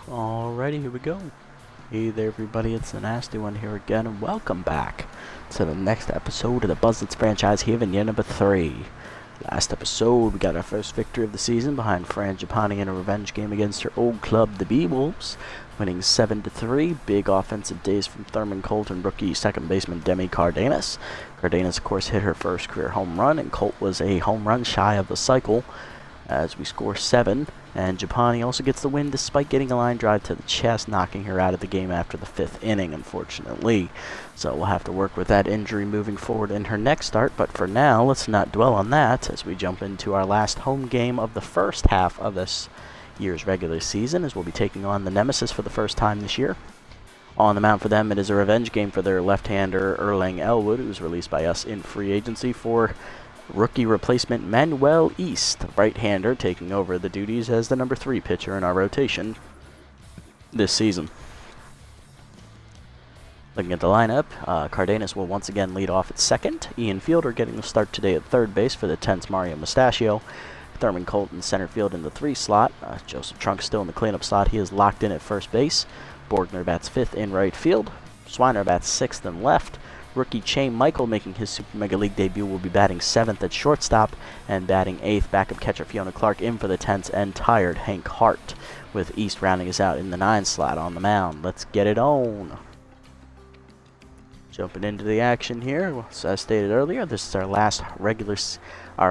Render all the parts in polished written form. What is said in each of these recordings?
Alrighty, here we go. Hey there everybody, it's the Nasty One here again, and welcome back to the next episode of the Buzzards franchise here in year number 3. Last episode, we got our first victory of the season behind Fran Japani in a revenge game against her old club, the B-Wolves, winning 7-3. Big offensive days from Thurman, Colt, and rookie second baseman Demi Cardenas. Cardenas, of course, hit her first career home run, and Colt was a home run shy of the cycle as we score 7. And Japani also gets the win despite getting a line drive to the chest, knocking her out of the game after the 5th inning, unfortunately. So we'll have to work with that injury moving forward in her next start, but for now, let's not dwell on that as we jump into our last home game of the first half of this year's regular season, as we'll be taking on the Nemesis for the first time this year. On the mound for them, it is a revenge game for their left-hander Erlang Elwood, who was released by us in free agency for rookie replacement Manuel East, right-hander, taking over the duties as the number 3 pitcher in our rotation this season. Looking at the lineup, Cardenas will once again lead off at second. Ian Fielder getting the start today at third base for the tense Mario Mustachio. Thurman Colt in center field in the 3 slot. Joseph Trunk still in the cleanup slot. He is locked in at first base. Borgner bats 5th in right field. Swiner bats 6th in left. Rookie Chain Michael, making his Super Mega League debut, will be batting 7th at shortstop, and batting 8th, backup catcher Fiona Clark in for the tense and tired Hank Hart, with East rounding us out in the 9 slot on the mound. Let's get it on. Jumping into the action here, so as stated earlier, this is our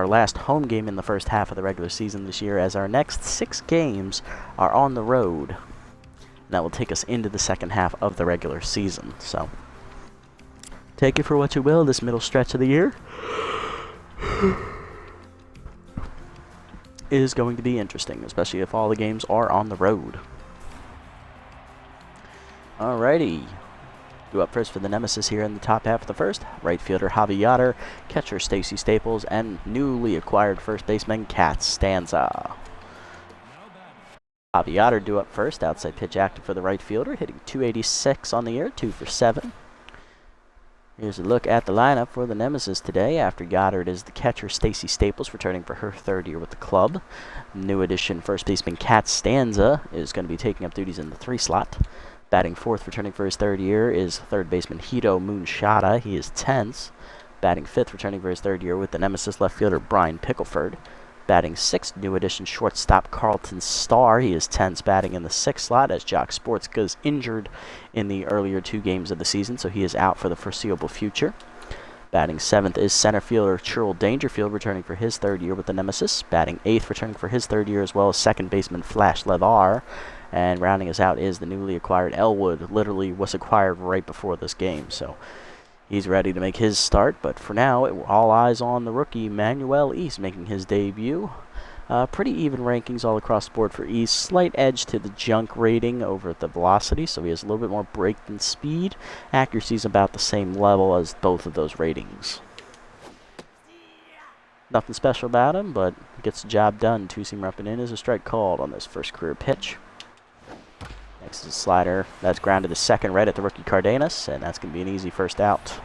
last home game in the first half of the regular season this year, as our next 6 games are on the road. And that will take us into the second half of the regular season. So take it for what you will, this middle stretch of the year is going to be interesting, especially if all the games are on the road. Alrighty. Due up first for the Nemesis here in the top half of the first. Right fielder Javi Yoder, catcher Stacy Staples, and newly acquired first baseman Kat Stanza. Javi Yoder due up first, outside pitch active for the right fielder, hitting .286 on the year, 2 for 7. Here's a look at the lineup for the Nemesis today. After Goddard is the catcher Stacy Staples, returning for her 3rd year with the club. New addition first baseman Kat Stanza is going to be taking up duties in the 3 slot. Batting 4th, returning for his 3rd year, is 3rd baseman Hito Moonshada. He is tense. Batting 5th, returning for his 3rd year with the Nemesis left fielder Brian Pickleford. Batting 6th, new addition shortstop Carlton Starr. He is tense, batting in the 6th slot as Jock Sportska is injured in the earlier 2 games of the season, so he is out for the foreseeable future. Batting 7th is center fielder Churl Dangerfield, returning for his 3rd year with the Nemesis. Batting 8th, returning for his 3rd year, as well as second baseman Flash Levar. And rounding us out is the newly acquired Elwood. Literally was acquired right before this game, so he's ready to make his start, but for now, all eyes on the rookie Manuel East making his debut. Pretty even rankings all across the board for East. Slight edge to the junk rating over the velocity, so he has a little bit more break than speed. Accuracy is about the same level as both of those ratings. Nothing special about him, but gets the job done. 2-seamer up and in is a strike called on this first career pitch. Next is a slider. That's grounded to second right at the rookie Cardenas, and that's going to be an easy first out.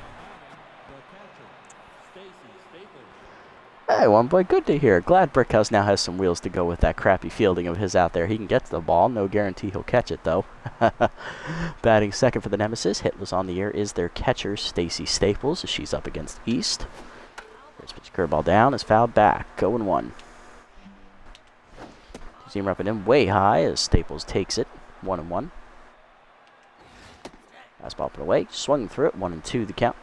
Hey, one boy, good to hear. Glad Brickhouse now has some wheels to go with that crappy fielding of his out there. He can get to the ball. No guarantee he'll catch it, though. Batting second for the Nemesis, hitless on the year, is their catcher, Stacy Staples, as she's up against East. First pitch curveball down is fouled back. 0-1. Seamer up and in way high as Staples takes it. 1-1. Fastball up and away. Swung through it. 1-2 the count.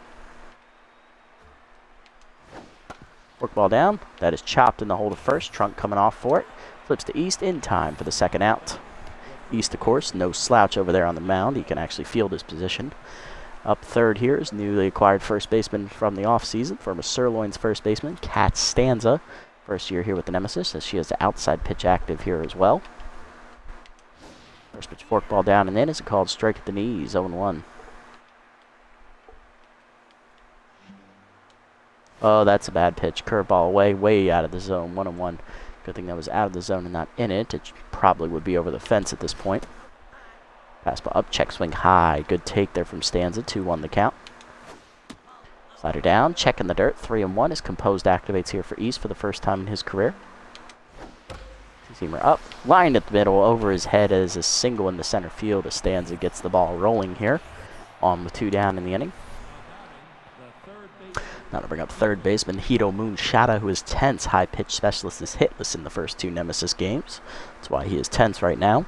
Work ball down. That is chopped in the hole to first. Trunk coming off for it. Flips to East in time for the second out. East, of course, no slouch over there on the mound. He can actually field his position. Up third here is newly acquired first baseman from the offseason, former Sirloin's first baseman, Kat Stanza. First year here with the Nemesis, as she has the outside pitch active here as well. First pitch forkball down and in is a called strike at the knees, 0-1. Oh, that's a bad pitch. Curveball away, way out of the zone, 1-1. Good thing that was out of the zone and not in it. It probably would be over the fence at this point. Fastball up, check swing high. Good take there from Stanza, 2-1 the count. Slider down, check in the dirt, 3-1 as Composed activates here for East for the first time in his career. Seamer up, lined at the middle, over his head as a single in the center field. Stanza gets the ball rolling here. On with 2 down in the inning. Now to bring up third baseman Hito Moonshada, who is tense. High pitch specialist is hitless in the first 2 Nemesis games. That's why he is tense right now.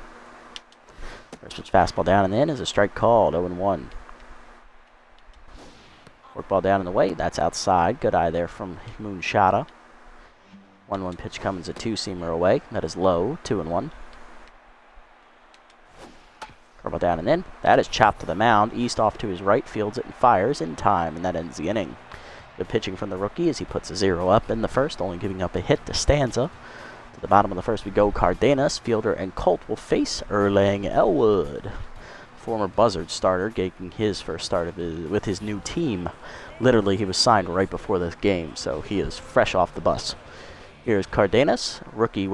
First pitch fastball down and in is a strike called. 0-1. Work ball down in the way. That's outside. Good eye there from Moonshada. 1-1 pitch comes a 2-seamer away. That is low. 2-1. Curveball down and in. That is chopped to the mound. East off to his right. Fields it and fires in time. And that ends the inning. Good pitching from the rookie as he puts a 0 up in the first, only giving up a hit to Stanza. To the bottom of the first we go. Cardenas, Fielder, and Colt will face Erlang Elwood. Former Buzzards starter, getting his first start with his new team. Literally, he was signed right before this game, so he is fresh off the bus. Here's Cardenas. Rookie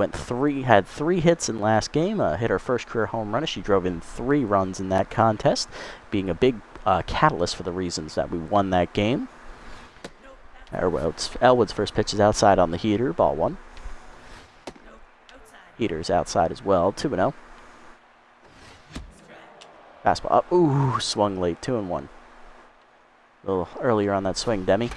had 3 hits in last game. Hit her first career home run. She drove in 3 runs in that contest, being a big catalyst for the reasons that we won that game. Elwood's first pitch is outside on the heater. Ball 1. Heater is outside as well. 2-0. Fastball up. Ooh, swung late. 2-1. A little earlier on that swing, Demi.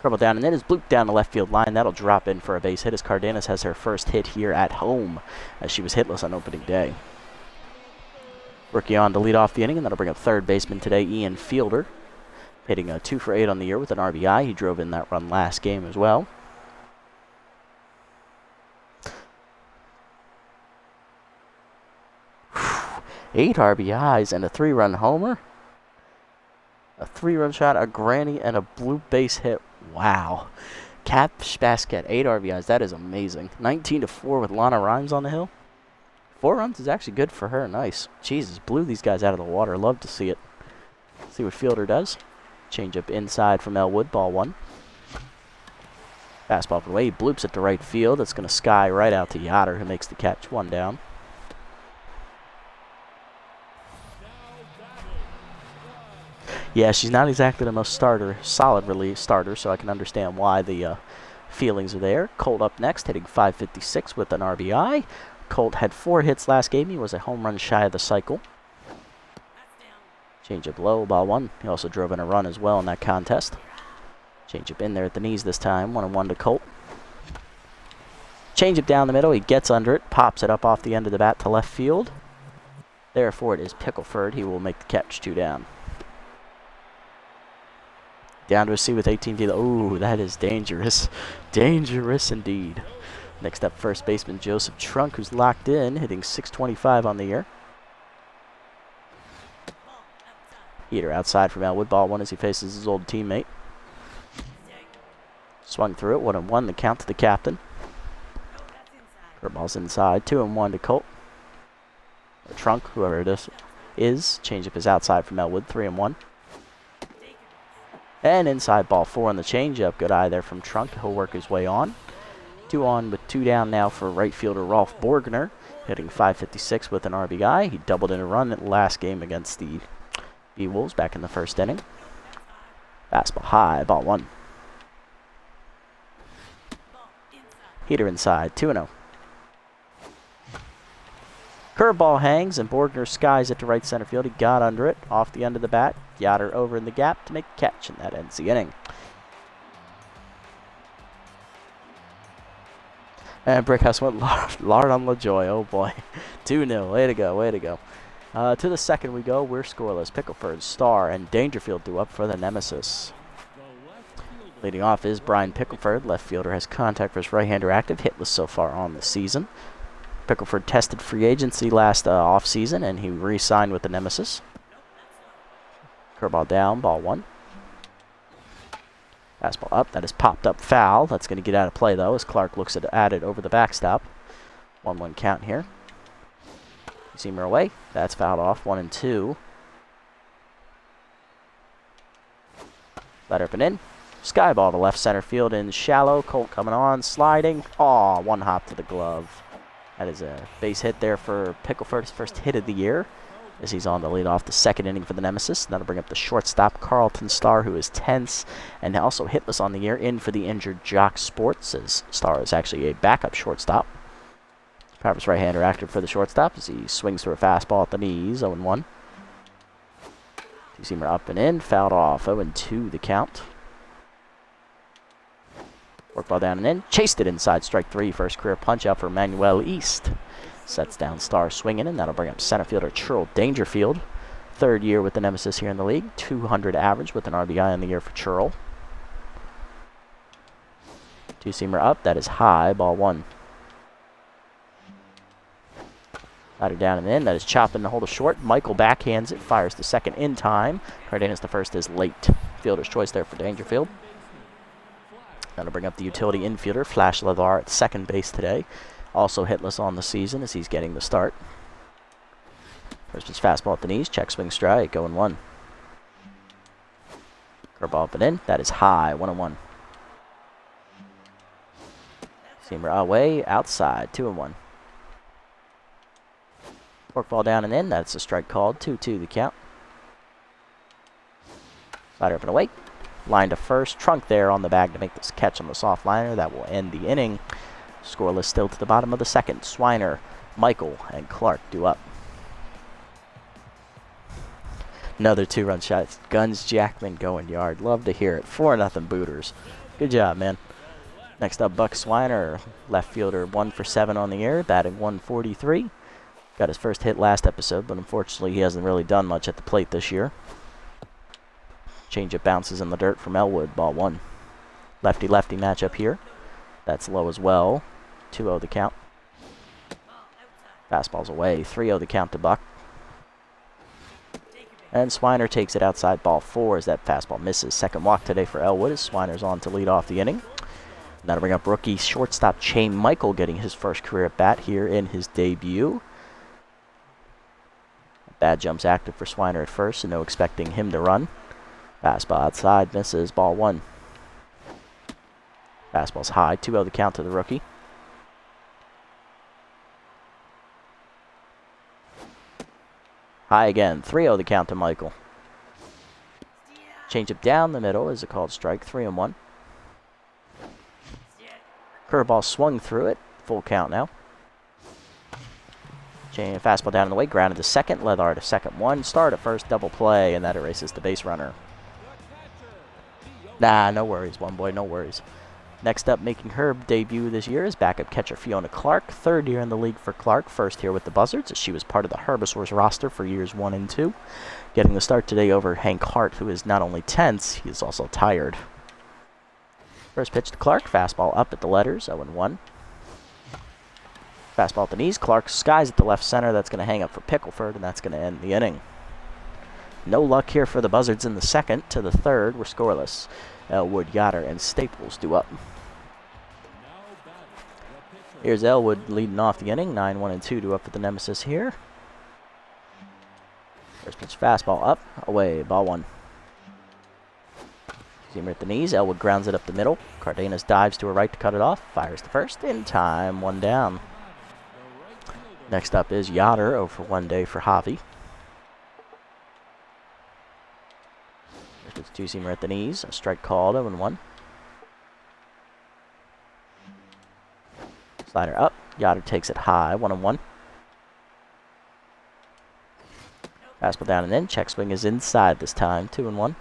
Curveball down and in is blooped down the left field line. That'll drop in for a base hit as Cardenas has her first hit here at home as she was hitless on opening day. Rookie on to lead off the inning, and that'll bring up third baseman today, Ian Fielder. Hitting a 2 for 8 on the year with an RBI. He drove in that run last game as well. Eight RBIs and a 3-run homer. A 3-run shot, a granny, and a blue base hit. Wow. Cap Spasket, 8 RBIs. That is amazing. 19-4 with Lana Rhymes on the hill. 4 runs is actually good for her. Nice. Jesus, blew these guys out of the water. Love to see it. See what Fielder does. Changeup inside from Elwood. Ball 1. Fastball for the way. He bloops it to right field. It's going to sky right out to Yoder, who makes the catch. 1 down. Yeah, she's not exactly the most solid relief starter, so I can understand why the feelings are there. Colt up next, hitting .556 with an RBI. Colt had 4 hits last game. He was a home run shy of the cycle. Changeup low, ball 1. He also drove in a run as well in that contest. Changeup in there at the knees this time. 1-1 to Colt. Changeup down the middle. He gets under it, pops it up off the end of the bat to left field. Therefore, it is Pickleford. He will make the catch. 2 down. Down to a C with 18 feet. Ooh, that is dangerous. Dangerous indeed. Next up, first baseman Joseph Trunk, who's locked in, hitting .625 on the year. Heater outside from Elwood. Ball 1 as he faces his old teammate. Swung through it. 1-1. The count to the captain. Curveball's inside. 2-1 to Colt. Or Trunk, whoever it is. Changeup is outside from Elwood. 3-1. And inside, ball 4 on the changeup. Good eye there from Trunk. He'll work his way on. 2 on with 2 down now for right fielder Rolf Borgner, hitting .556 with an RBI. He doubled in a run at the last game against the B-Wolves back in the first inning. Fastball high, ball 1. Heater inside, 2-0. Curveball hangs, and Borgner skies it to right center field. He got under it, off the end of the bat. Yoder over in the gap to make a catch, and that ends the inning. And Brickhouse went Lard on LaJoy. Oh boy. 2-0. Way to go, way to go. To the second we go. We're scoreless. Pickleford, Starr, and Dangerfield due up for the Nemesis. Leading off is Brian Pickleford. Left fielder has contact for his right-hander active. Hitless so far on the season. Pickleford tested free agency last offseason, and he re-signed with the Nemesis. Curveball down, ball 1. Fastball up, that is popped up foul. That's going to get out of play, though, as Clark looks at it over the backstop. 1-1 count here. Seamer away. That's fouled off. 1-2. Letter up and in. Sky ball to left center field in shallow. Colt coming on, sliding. Aw, 1 hop to the glove. That is a base hit there for Pickleford's first hit of the year, as he's on to lead off the second inning for the Nemesis. That'll bring up the shortstop, Carlton Starr, who is tense and also hitless on the year, in for the injured Jock Sports, as Starr is actually a backup shortstop. Powerful right-hander active for the shortstop as he swings through a fastball at the knees, 0-1. Two-seamer up and in, fouled off, 0-2 the count. Work ball down and in, chased it inside, strike three. First career punch out for Manuel East. Sets down Star swinging, and that'll bring up center fielder Churl Dangerfield. Third year with the Nemesis here in the league, 200 average with an RBI in the year for Churl. Two-seamer up, that is high, ball one. Slider down and in, that is chopping the hold short. Michael backhands it, fires the second in time. Cardenas the first is late. Fielder's choice there for Dangerfield. That'll bring up the utility infielder, Flash Levar at second base today. Also hitless on the season as he's getting the start. First pitch fastball at the knees, check swing strike, 0-1. Curveball up and in, that is high, 1-1. Seamer away, outside, 2-1. Forkball down and in, that's a strike called, 2-2 the count. Slider up and away. Line to first, trunk there on the bag to make this catch on the soft liner. That will end the inning. Scoreless still to the bottom of the second. Swiner, Michael, and Clark due up. Another two-run shot. Guns Jackman going yard. Love to hear it. 4-0 Booters. Good job, man. Next up, Buck Swiner, left fielder, 1 for 7 on the year, batting 143. Got his first hit last episode, but unfortunately he hasn't really done much at the plate this year. Changeup bounces in the dirt from Elwood, ball one. Lefty-lefty matchup here. That's low as well. 2-0 the count. Fastball's away. 3-0 the count to Buck. And Swiner takes it outside, ball four as that fastball misses. Second walk today for Elwood as Swiner's on to lead off the inning. And that'll bring up rookie shortstop Shane Michael getting his first career at bat here in his debut. Bad jumps active for Swiner at first, so no expecting him to run. Fastball outside, misses, ball one. Fastball's high, 2-0 the count to the rookie. High again, 3-0 the count to Michael. Changeup down the middle is a called strike, 3-1. Curveball swung through it, full count now. Fastball down in the way, grounded to second, Leather to second one, start at first, double play, and that erases the base runner. Nah, no worries, one boy, no worries. Next up, making her debut this year is backup catcher Fiona Clark. Third year in the league for Clark, first here with the Buzzards, as she was part of the Herbivores roster for years 1 and 2. Getting the start today over Hank Hart, who is not only tense, he is also tired. First pitch to Clark, fastball up at the letters, 0-1. Fastball at the knees, Clark skies at the left center, that's going to hang up for Pickleford, and that's going to end the inning. No luck here for the Buzzards in the second. To the third, we're scoreless. Elwood, Yoder, and Staples due up. Here's Elwood leading off the inning, 9-1-2 due up for the Nemesis here. First pitch fastball up, away, ball one. Seamer at the knees, Elwood grounds it up the middle. Cardenas dives to her right to cut it off, fires the first, in time, one down. Next up is Yoder, 0 for 1 day for Javi. It's two-seamer at the knees, a strike called, 0-1. Slider up, Yoder takes it high, 1-1. Fastball down and in, check swing is inside this time, 2-1.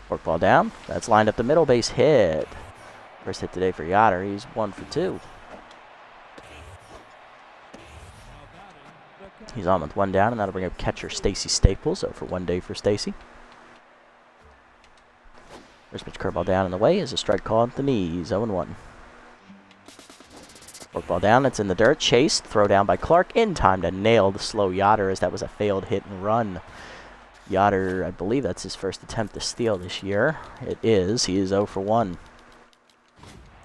Forkball down, that's lined up the middle, base hit. First hit today for Yoder, he's 1 for 2. He's on with 1 down, and that'll bring up catcher Stacy Staples, 0 for 1 day for Stacy. First pitch curveball down in the way is a strike called at the knees, 0-1. Forkball down, it's in the dirt, chased, throw down by Clark, in time to nail the slow Yoder as that was a failed hit and run. Yoder, I believe that's his first attempt to steal this year. It is, he is 0 for 1.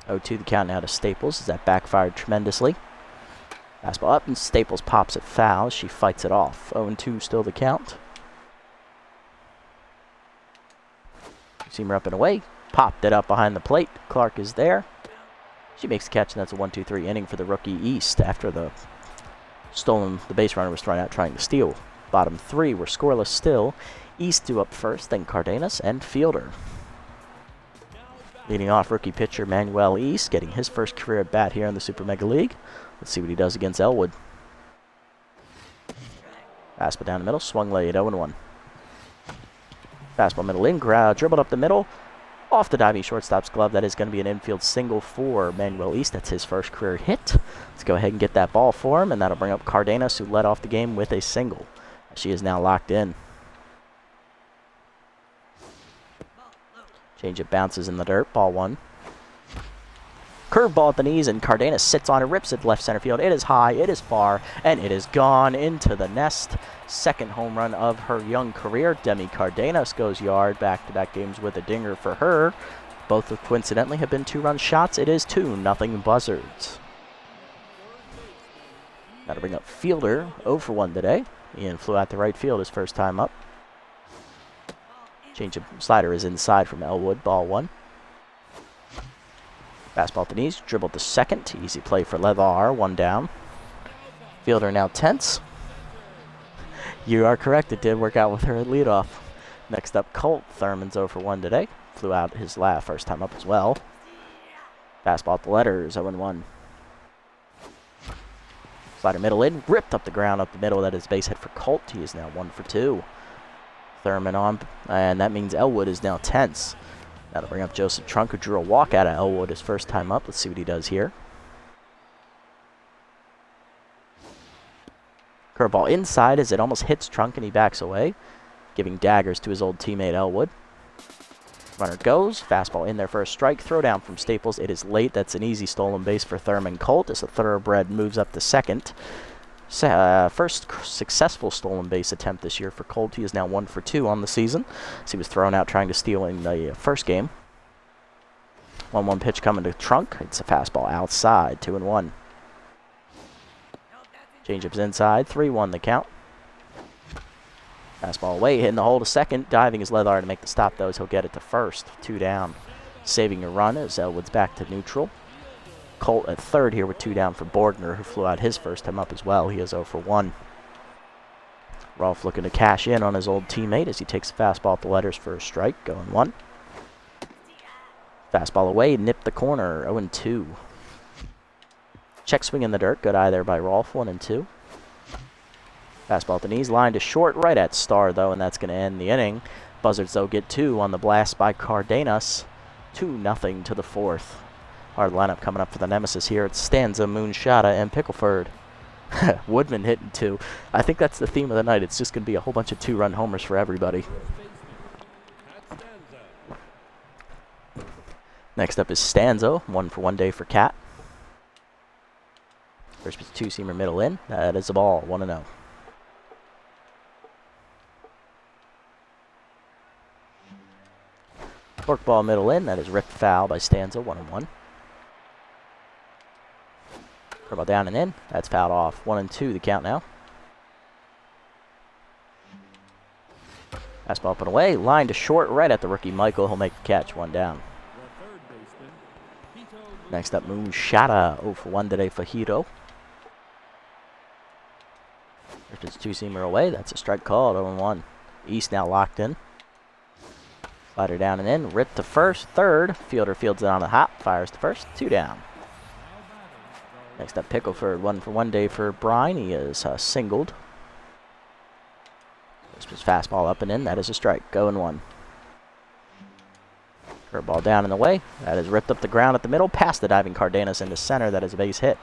0-2 the count now to Staples as that backfired tremendously. Fastball up and Staples pops it foul, she fights it off. 0-2 still the count. Seamer up and away, popped it up behind the plate. Clark is there. She makes the catch, and that's a 1-2-3 inning for the rookie East after the base runner was thrown out trying to steal. Bottom three were scoreless still. East due up first, then Cardenas and Fielder. Leading off rookie pitcher Manuel East, getting his first career at bat here in the Super Mega League. Let's see what he does against Elwood. Fastball down the middle, swung late, 0-1. Fastball middle in, dribbled up the middle, off the diving shortstop's glove. That is going to be an infield single for Manuel East. That's his first career hit. Let's go ahead and get that ball for him, and that'll bring up Cardenas, who led off the game with a single. She is now locked in. Changeup bounces in the dirt, ball 1. Curveball at the knees, and Cardenas sits on it, rips it left center field. It is high, it is far, and it is gone into the nest. Second home run of her young career. Demi Cardenas goes yard, back-to-back games with a dinger for her. Both coincidentally have been 2-run shots. It is 2-0 Buzzards. That'll bring up fielder, 0 for 1 today. Ian flew out to right field his first time up. Change of slider is inside from Elwood, ball 1. Fastball at the knees, dribbled to second. Easy play for Levar, 1 down. Fielder now tense. You are correct, it did work out with her at leadoff. Next up, Colt Thurman's 0 for 1 today. Flew out his first time up as well. Fastball at the letters, 0-1. Slider middle in, ripped up the ground up the middle. That is base hit for Colt. He is now 1 for 2. Thurman on, and that means Elwood is now tense. That'll bring up Joseph Trunk, who drew a walk out of Elwood his first time up. Let's see what he does here. Curveball inside as it almost hits Trunk, and he backs away, giving daggers to his old teammate Elwood. Runner goes, fastball in there for a strike. Throw down from Staples. It is late. That's an easy stolen base for Thurman. Colt as a thoroughbred moves up to second. First successful stolen base attempt this year for Colt. He is now 1 for 2 on the season, as he was thrown out trying to steal in the first game. 1-1 pitch coming to Trunk. It's a fastball outside, 2-1. Changeup's inside, 3-1 the count. Fastball away, hitting the hole to second. Diving is Leather to make the stop, though, as he'll get it to first. 2 down. Saving a run as Elwood's back to neutral. Colt at third here with 2 down for Bordner, who flew out his first time up as well. He is 0 for 1. Rolf looking to cash in on his old teammate as he takes a fastball at the letters for a strike, going 1. Fastball away, nipped the corner, 0-2. Check swing in the dirt, good eye there by Rolf, 1-2. Fastball at the knees, line to short, right at Star, though, and that's going to end the inning. Buzzards, though, get 2 on the blast by Cardenas. 2-0 to the 4th. Hard lineup coming up for the Nemesis here. It's Stanza, Moonshada, and Pickleford. Woodman hitting 2. I think that's the theme of the night. It's just going to be a whole bunch of 2-run homers for everybody. Next up is Stanza, 1 for 1 day for Cat. First pitch 2-seamer middle in. That is the ball, 1-0. Forkball middle in. That is ripped foul by Stanza, 1-1. Curveball down and in. That's fouled off. 1-2 the count now. Fastball up and away. Line to short right at the rookie Michael. He'll make the catch. 1 down. Next up, Moonshada. 0 for 1 today for Hito. If it's 2-seamer away, that's a strike called. 0-1. East now locked in. Slider down and in. Ripped to first. Third. Fielder fields it on the hop. Fires to first. 2 down. Next up, Pickleford, 1 for 1 day for Brine. He is singled. This was fastball up and in. That is a strike. 0-1. Curveball down and away. That is ripped up the ground at the middle. Past the diving Cardenas into center. That is a base hit.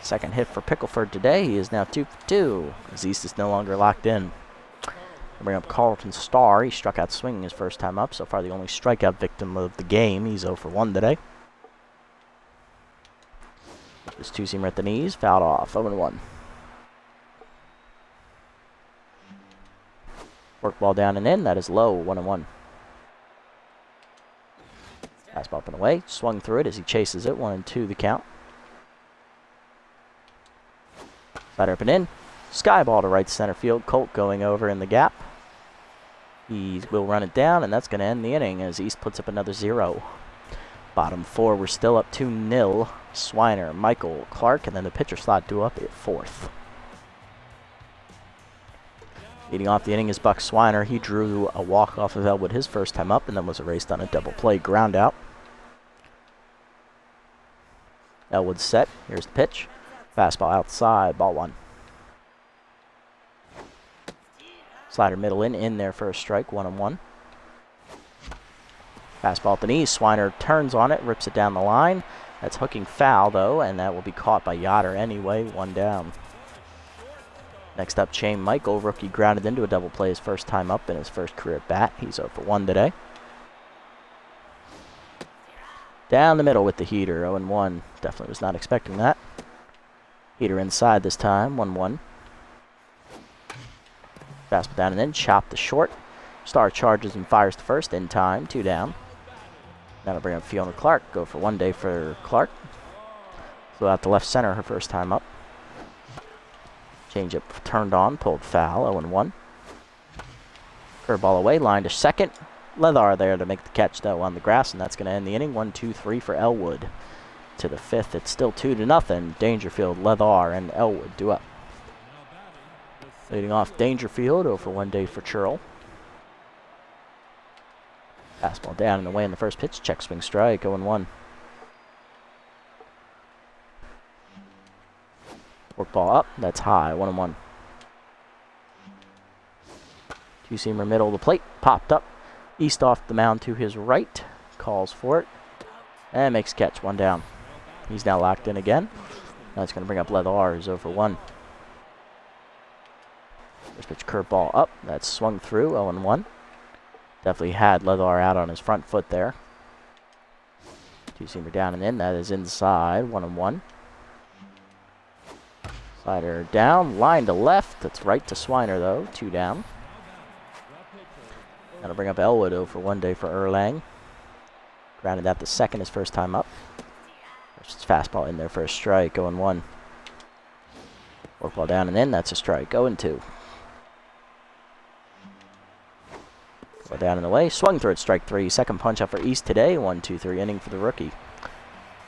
Second hit for Pickleford today. He is now 2 for 2. As East is no longer locked in. Bring up Carlton Starr. He struck out swinging his first time up. So far, the only strikeout victim of the game. He's 0 for 1 today. This 2-seamer at the knees, fouled off, 0-1. Forkball down and in, that is low, 1-1. Fastball up and away, swung through it as he chases it, 1-2 the count. Slider up and in, sky ball to right center field, Colt going over in the gap. He will run it down, and that's going to end the inning as East puts up another 0. Bottom 4, we're still up 2-0. Swiner, Michael, Clark, and then the pitcher slot due up at 4th. Leading off the inning is Buck Swiner. He drew a walk off of Elwood his first time up and then was erased on a double play ground out. Elwood set. Here's the pitch. Fastball outside, ball 1. Slider middle in there for a strike, 1-1. Fastball at the knees, Swiner turns on it, rips it down the line. That's hooking foul, though, and that will be caught by Yoder anyway, 1 down. Next up, Shane Michael, rookie, grounded into a double play his first time up in his first career at bat. He's 0 for 1 today. Down the middle with the heater, 0-1. Definitely was not expecting that. Heater inside this time, 1-1. Fastball down and in, chop to short. Star charges and fires to first in time, 2 down. That'll bring up Fiona Clark. Go for 1 day for Clark. Flew out to left center her first time up. Changeup turned on, pulled foul, 0-1. Curveball away, line to second. Leathar there to make the catch, though, on the grass, and that's going to end the inning. 1-2-3 for Elwood. To the 5th, it's still 2-0. Dangerfield, Leathar, and Elwood due up. Leading off Dangerfield, 0 for 1 day for Churl. Fastball down and away in the first pitch. Check swing strike, 0-1. Work ball up, that's high, 1-1. Two-seamer middle of the plate, popped up. East off the mound to his right, calls for it, and makes catch, 1 down. He's now locked in again. That's going to bring up Leathar, who's 0 for 1. First pitch curveball up, that's swung through, 0-1. Definitely had Leathar out on his front foot there. Two-seamer down and in, that is inside, 1-1. Slider down, line to left, that's right to Swiner though, 2 down. That'll bring up Elwood 0 for 1 day for Erlang. Grounded at the second his first time up. First fastball in there for a strike, 0-1. Work ball down and in, that's a strike, 0-2. Go down and away, swung through it, strike 3. Second punch up for East today, 1-2-3 inning for the rookie.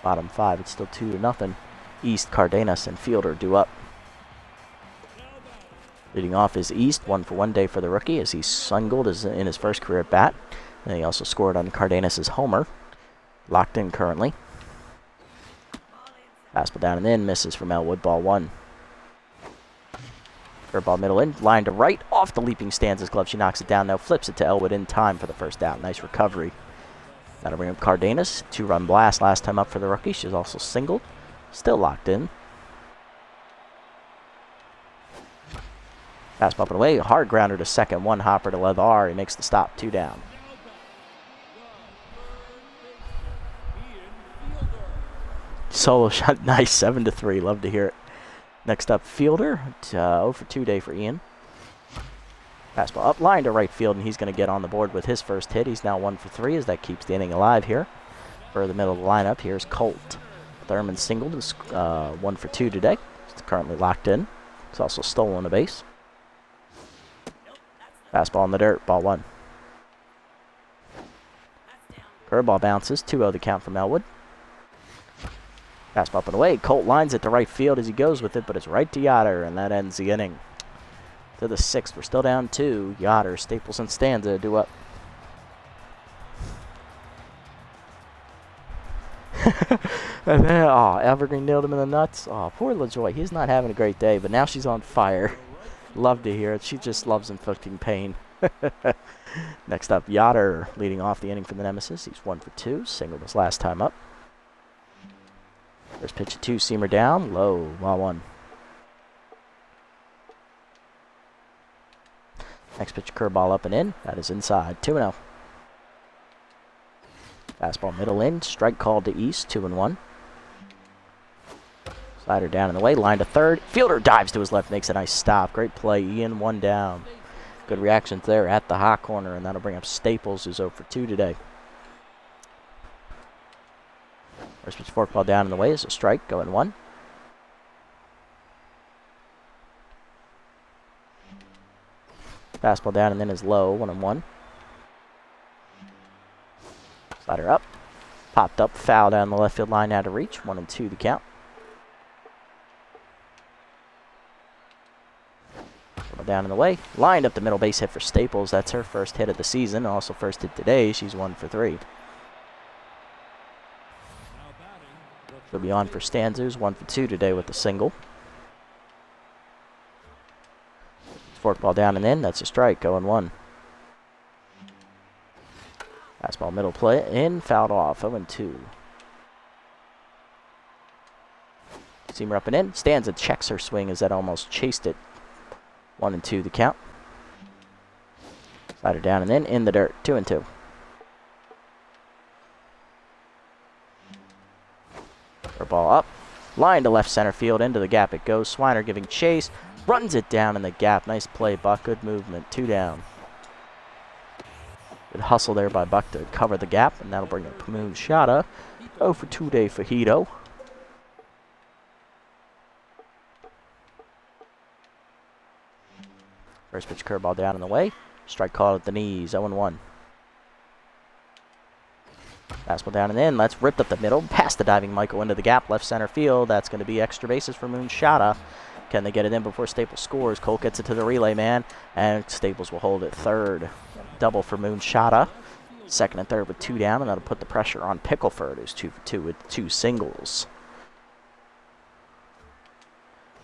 Bottom 5, it's still 2-0. East, Cardenas, and Fielder due up. Leading off is East, 1 for 1 day for the rookie as he singled in his first career at bat. And he also scored on Cardenas' homer. Locked in currently. Fastball down and in, misses from Elwood, ball 1. Curveball middle in, line to right, off the leaping Stanza's glove. She knocks it down now, flips it to Elwood in time for the first out. Nice recovery. That'll bring up Cardenas. 2-run blast last time up for the rookie. She's also singled. Still locked in. Fastball up and away. Hard grounder to second. 1 hopper to Leathar. He makes the stop. 2 down. Solo shot. Nice. 7-3. Love to hear it. Next up, Fielder. 0 for 2 day for Ian. Fastball up line to right field, and he's going to get on the board with his first hit. He's now 1 for 3 as that keeps the inning alive here. For the middle of the lineup, here's Colt Thurman singled, is 1 for 2 today. It's currently locked in. It's also stolen a base. Fastball in the dirt, ball 1. Curveball bounces, 2-0 the count from Elwood. Fastball up and away. Colt lines it to right field as he goes with it, but it's right to Yoder, and that ends the inning. To the 6th, we're still down 2. Yoder, Staples, and Stanza due up. And then, Evergreen nailed him in the nuts. Poor LaJoy. He's not having a great day, but now she's on fire. Love to hear it. She just loves inflicting pain. Next up, Yoder leading off the inning for the Nemesis. He's 1 for 2. Singled his last time up. First pitch, a 2-seamer down. Low, ball 1. Next pitch, curveball up and in. That is inside. 2-0. Fastball middle in. Strike called to East. 2-1. Slider down in the way. Line to third. Fielder dives to his left. Makes a nice stop. Great play. Ian 1 down. Good reactions there at the hot corner. And that'll bring up Staples, who's 0 for 2 today. First pitch forkball down in the way is a strike. Going 1. Fastball down and then is low. 1-1. Slider up. Popped up. Foul down the left field line out of reach. 1-2 the count. Down in the way. Lined up the middle base hit for Staples. That's her first hit of the season. Also first hit today. She's 1 for 3. He'll be on for Stanzers, 1 for 2 today with a single. Fork ball down and in. That's a strike. 0-1. Fastball middle play in. Fouled off. 0-2. Seamer up and in. Stanza checks her swing as that almost chased it. 1-2 the count. Slider down and in the dirt. 2-2. Ball up. Line to left center field. Into the gap it goes. Swiner giving chase. Runs it down in the gap. Nice play, Buck. Good movement. 2 down. Good hustle there by Buck to cover the gap, and that'll bring up Moon Shada. 0 for 2 day for Hito. First pitch curveball down and away. Strike called at the knees. 0-1. Fastball down and in. Let's rip up the middle. Past the diving Michael into the gap. Left center field. That's going to be extra bases for Moon Shada. Can they get it in before Staples scores? Colt gets it to the relay man, and Staples will hold it third. Double for Moon Shada. Second and third with 2 down, and that'll put the pressure on Pickleford, who's 2 for 2 with 2 singles.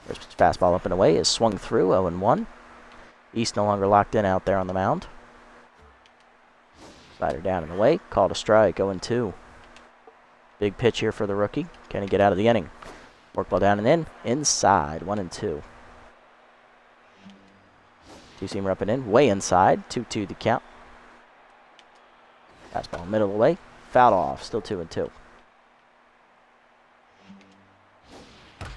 First pitch fastball up and away is swung through. 0-1. East no longer locked in out there on the mound. Slider down and away. Called a strike. 0-2. Big pitch here for the rookie. Can he get out of the inning? Work ball down and in. Inside. 1-2. Two-seamer up and in. Way inside. 2-2 the count. Fastball middle of the way. Fouled off. Still 2-2.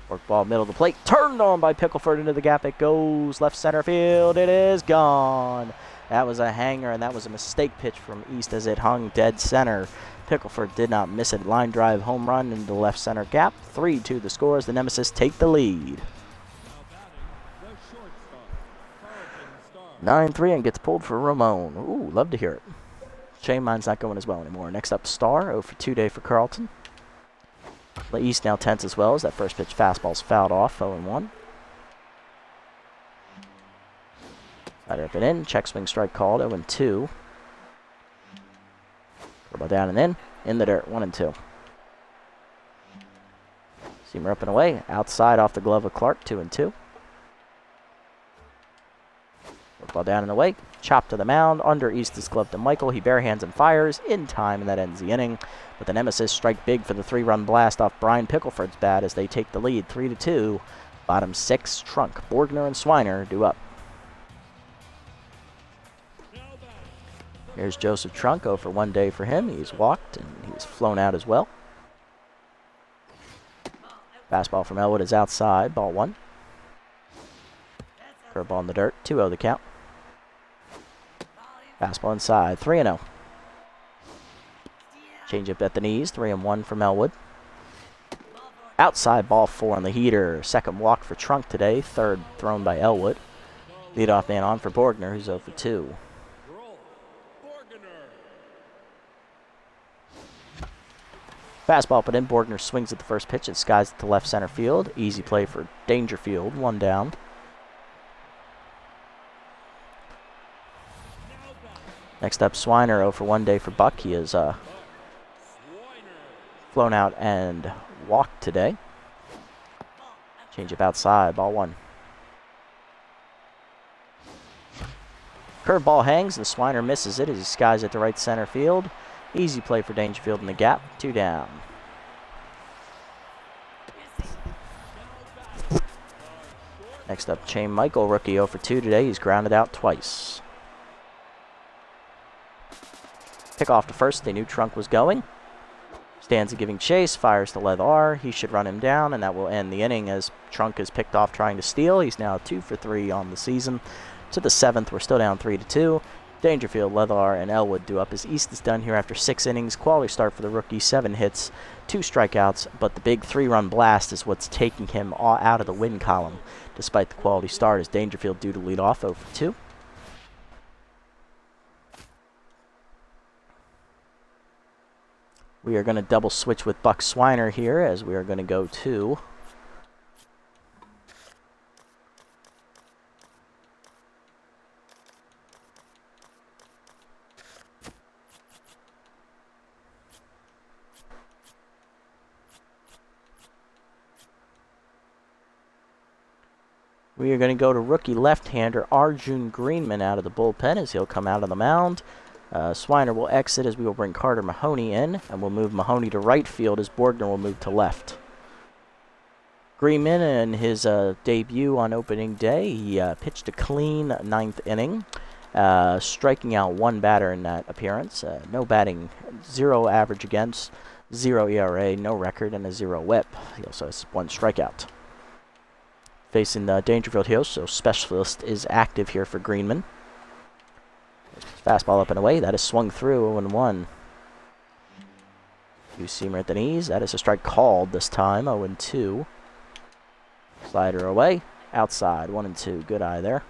Work ball middle of the plate. Turned on by Pickleford into the gap. It goes left center field. It is gone. That was a hanger, and that was a mistake pitch from East as it hung dead center. Pickleford did not miss it. Line drive home run into the left center gap. 3-2 the score as the Nemesis take the lead. 9-3 and gets pulled for Ramon. Ooh, love to hear it. Shame mine's not going as well anymore. Next up, Star. 0 for 2 day for Carlton. The East now tense as well as that first pitch fastball's fouled off. 0-1. Slider up and in. Check swing strike called. 0-2. Ball down and in the dirt. 1-2. Seamer up and away. Outside off the glove of Clark. 2-2. Ball down and away. Chop to the mound. Under East's glove to Michael. He barehands and fires in time, and that ends the inning. But the Nemesis strike big for the 3-run blast off Brian Pickleford's bat as they take the lead 3-2. Bottom 6, Trunk, Borgner, and Swiner due up. Here's Joseph Trunk. 0 for 1 day for him. He's walked and he's flown out as well. Fastball from Elwood is outside. Ball 1. Curveball in the dirt. 2-0 the count. Fastball inside. 3-0. Changeup at the knees. 3-1 from Elwood. Outside ball 4 on the heater. Second walk for Trunk today. Third thrown by Elwood. Leadoff man on for Borgner, who's 0 for 2. Fastball put in. Borgner swings at the first pitch. It skies to left center field. Easy play for Dangerfield. 1 down. Next up, Swiner. 0 for 1 day for Buck. He is flown out and walked today. Changeup outside. Ball 1. Curveball hangs and Swiner misses it as he skies it to right center field. Easy play for Dangerfield in the gap. 2 down. Next up, Chain Michael, rookie 0 for 2 today. He's grounded out twice. Pick off to first. They knew Trunk was going. Stanza giving chase. Fires to Leather. He should run him down, and that will end the inning as Trunk is picked off trying to steal. He's now 2 for 3 on the season. To the 7th, we're still down 3-2. Dangerfield, Leather, and Elwood do up as East is done here after 6 innings. Quality start for the rookie, 7 hits, 2 strikeouts, but the big 3-run blast is what's taking him out of the win column, despite the quality start as Dangerfield due to lead off 0 for 2. We are going to double switch with Buck Swiner here as we are going to go to We are going to go to rookie left-hander Arjun Greenman out of the bullpen as he'll come out on the mound. Swiner will exit as we will bring Carter Mahoney in, and we'll move Mahoney to right field as Borgner will move to left. Greenman in his debut on opening day, he pitched a clean 9th inning, striking out 1 batter in that appearance. No batting, 0 average against, 0 ERA, no record, and a 0 whip. He also has 1 strikeout. Facing Dangerfield here, so Specialist is active here for Greenman. Fastball up and away, that is swung through, 0-1. Two-seamer at the knees, that is a strike called this time, 0-2. Slider away, outside, 1-2, good eye there.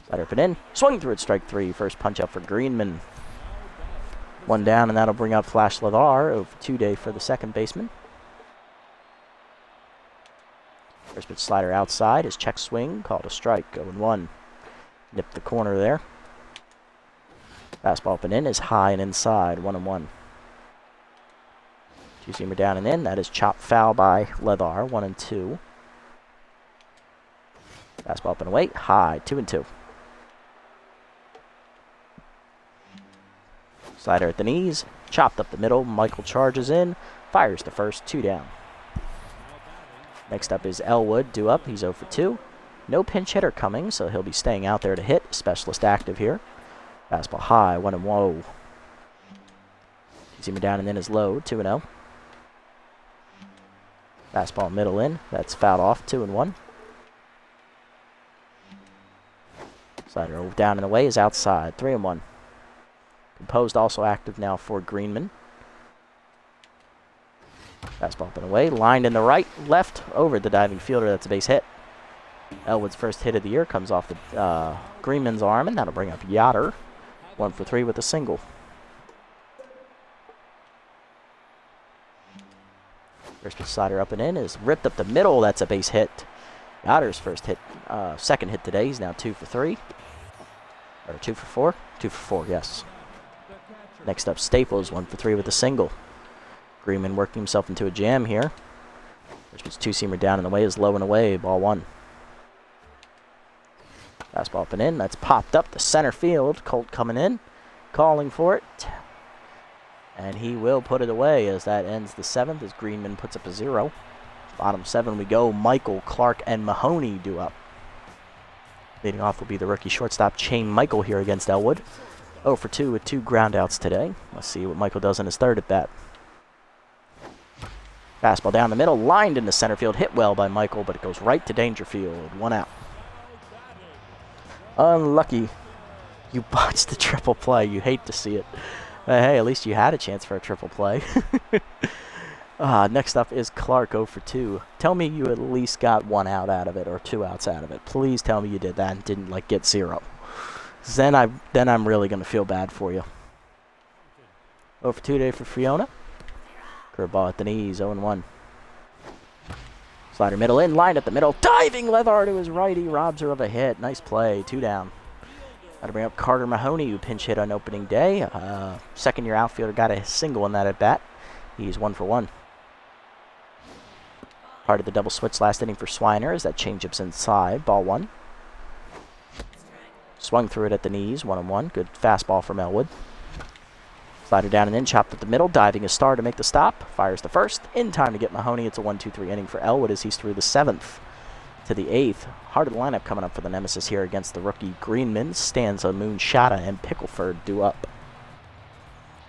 Slider up and in, swung through at strike 3, first punch out for Greenman. 1 down, and that'll bring out Flash Ladar, 0-2 day for the second baseman. First pitch slider outside, his check swing, called a strike, 0-1. Nipped the corner there. Fastball up and in is high and inside, 1-1. Two-seamer down and in, that is chopped foul by Ladar, 1-2. Fastball up and away, high, 2-2. Slider at the knees, chopped up the middle, Michael charges in, fires to first, 2 down. Next up is Elwood, due up, he's 0-2. No pinch hitter coming, so he'll be staying out there to hit. Specialist active here. Fastball high, 1-1. Two-seamer down and in is low, 2-0. Fastball middle in, that's fouled off, 2-1. Slider down and away is outside, 3-1. Composed also active now for Greenman. Fastball up and away, lined in the right, left, over the diving fielder, that's a base hit. Elwood's first hit of the year comes off the Greenman's arm, and that'll bring up Yoder. 1-for-3 with a single. First pitch slider up and in is ripped up the middle, that's a base hit. Yoder's first hit, second hit today, he's now 2-for-3. Or 2-for-4? 2-for-4, yes. Next up, Staples, 1-for-3 with a single. Greenman working himself into a jam here. First pitch two-seamer down and away is low and away, ball 1. Fastball up and in, that's popped up to center field. Colt coming in, calling for it. And he will put it away as that ends the 7th as Greenman puts up a 0. Bottom 7 we go, Michael, Clark, and Mahoney due up. Leading off will be the rookie shortstop, Chain Michael here against Elwood. 0-for-2 with 2 groundouts today. Let's see what Michael does in his third at bat. Fastball down the middle, lined into center field, hit well by Michael, but it goes right to Dangerfield. 1 out. Unlucky. You botched the triple play. You hate to see it. Hey, at least you had a chance for a triple play. Next up is Clark, 0-for-2. Tell me you at least got 1 out of it, or 2 outs out of it. Please tell me you did that and didn't get 0. Then I'm really going to feel bad for you. 0-for-2 today for Fiona. Curveball at the knees, 0-1. Slider middle in, lined at the middle, diving Leather to his right, he robs her of a hit. Nice play, 2 down. That'll bring up Carter Mahoney, who pinch hit on opening day. Second-year outfielder got a single in that at-bat. He's 1-for-1. Part of the double switch last inning for Swiner as that changeup's inside, ball 1. Swung through it at the knees, 1-1. Good fastball from Elwood. Slider down and in, chopped at the middle, diving a star to make the stop. Fires the first, in time to get Mahoney. It's a 1-2-3 inning for Elwood as he's through the 7th to the 8th. Heart of the lineup coming up for the Nemesis here against the rookie Greenman. Stanza, Moonshada, and Pickleford due up.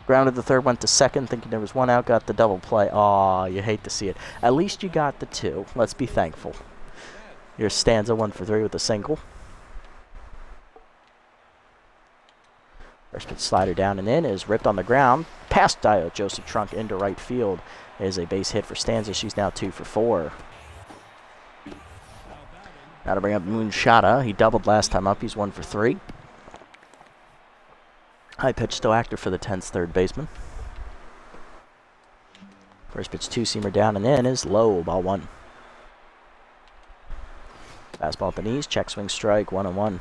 Grounded the third, went to second, thinking there was 1 out, got the double play. Aw, you hate to see it. At least you got the 2. Let's be thankful. Here's Stanza, 1-for-3 with a single. First pitch slider down and in is ripped on the ground. Past Joseph Trunk into right field is a base hit for Stanza. She's now 2-for-4. Now to bring up Moonshada. He doubled last time up. He's 1-for-3. High pitch still active for the 10th third baseman. First pitch two-seamer down and in is low, ball 1. Fastball up and knees, check swing strike, 1-1.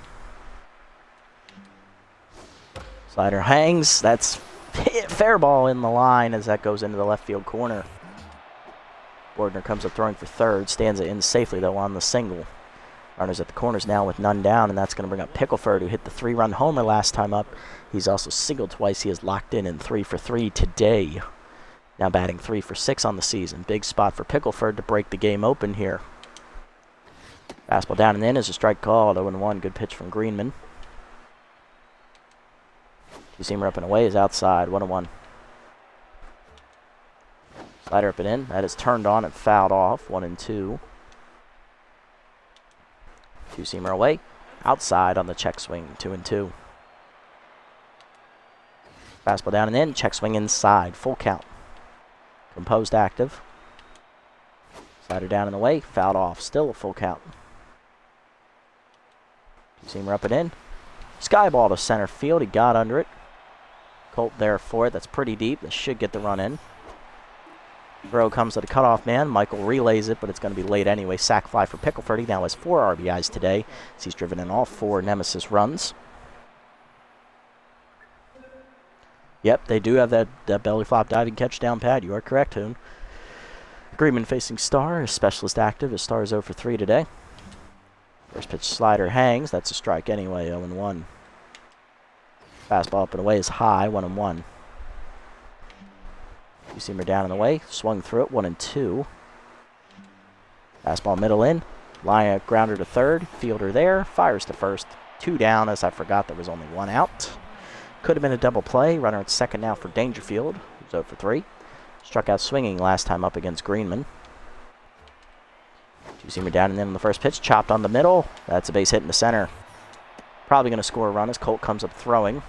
Slider hangs. That's fair ball in the line as that goes into the left field corner. Bordner comes up throwing for third. Stands it in safely, though, on the single. Runners at the corners now with none down, and that's going to bring up Pickleford, who hit the 3-run homer last time up. He's also singled twice. He is locked in 3 for 3 today. Now batting 3 for 6 on the season. Big spot for Pickleford to break the game open here. Fastball down and in is a strike called. 0-1. Good pitch from Greenman. Two-seamer up and away is outside. 1-1. Slider up and in. That is turned on and fouled off. 1-2. Two-seamer away. Outside on the check swing. 2-2. Fastball down and in. Check swing inside. Full count. Composed active. Slider down and away. Fouled off. Still a full count. Two-seamer up and in. Sky ball to center field. He got under it. Colt there for it. That's pretty deep. That should get the run in. Throw comes to the cutoff man. Michael relays it, but it's going to be late anyway. Sack fly for Pickleford. He now has 4 RBIs today, as he's driven in all 4 Nemesis runs. Yep, they do have that belly flop diving catch down pat. You are correct, Hoon. Greenman facing Star. His specialist active. His Star is 0 for 3 today. First pitch slider hangs. That's a strike anyway. 0-1. Fastball up and away is high. 1-1. Two-seamer down and away. Swung through it. 1-2. Fastball middle in. Line grounder to third. Fielder there. Fires to first. 2 down, as I forgot there was only 1 out. Could have been a double play. Runner at second now for Dangerfield, who's 0 for 3. Struck out swinging last time up against Greenman. Two-seamer down and in on the first pitch. Chopped on the middle. That's a base hit in the center. Probably going to score a run as Colt comes up throwing.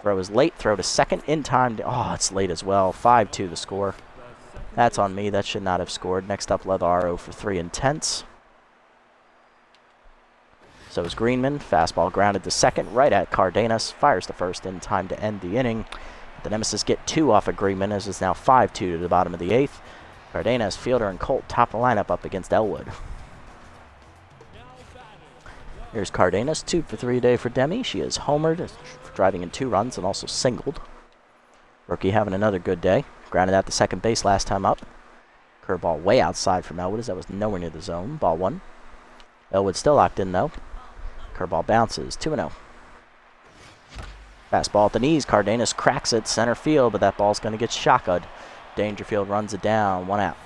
Throw is late. Throw to second in time. Oh, it's late as well. 5-2 the score. That's on me. That should not have scored. Next up, Leather 0 for 3 intense. So is Greenman. Fastball grounded to second, right at Cardenas. Fires to first in time to end the inning. The Nemesis get 2 off of Greenman, as it's now 5-2 to the bottom of the 8th. Cardenas, Fielder, and Colt top the lineup up against Elwood. Here's Cardenas, 2 for 3 today for Demi. She is homered, driving in 2 runs and also singled. Rookie having another good day. Grounded out to second base last time up. Curveball way outside from Elwood, as that was nowhere near the zone. Ball 1. Elwood still locked in, though. Curveball bounces. 2-0. Fastball at the knees. Cardenas cracks it center field, but that ball's going to get shotgunned. Dangerfield runs it down. 1 out.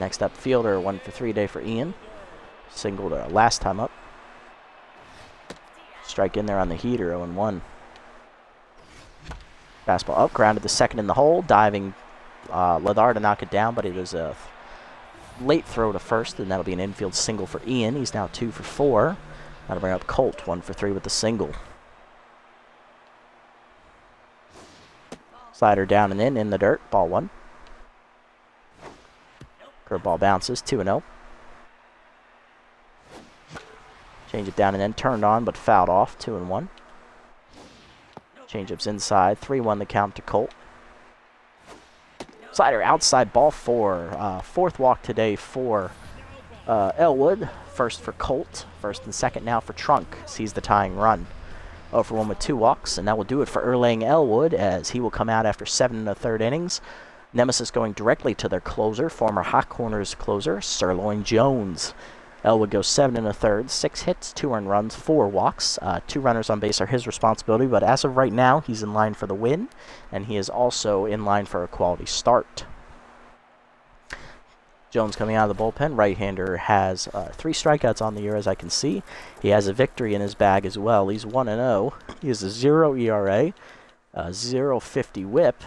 Next up, Fielder, 1 for 3 today for Ian. Singled last time up. Strike in there on the heater. 0-1. Fastball up. Grounded to second in the hole. Diving Ladar to knock it down, but it was a late throw to first, and that'll be an infield single for Ian. He's now 2 for 4. That'll bring up Colt, 1 for 3 with the single. Slider down and in the dirt. Ball 1. Curveball bounces. 2-0. Change it down and in. Turned on, but fouled off. 2-1. Change-ups inside. 3-1 the count to Colt. Slider outside, ball 4. 4th walk today for Elwood. First for Colt. First and second now for Trunk. Sees the tying run. 0 for 1 with 2 walks, and that will do it for Erlang Elwood, as he will come out after 7 1/3 innings. Nemesis going directly to their closer, former Hot Corners closer, Sirloin Jones. Elwood goes 7 1/3, 6 hits, 2 earned runs, 4 walks. 2 runners on base are his responsibility, but as of right now, he's in line for the win, and he is also in line for a quality start. Jones coming out of the bullpen. Right-hander has 3 strikeouts on the year, as I can see. He has a victory in his bag as well. He's 1-0. He has a 0 ERA, 0.50 whip.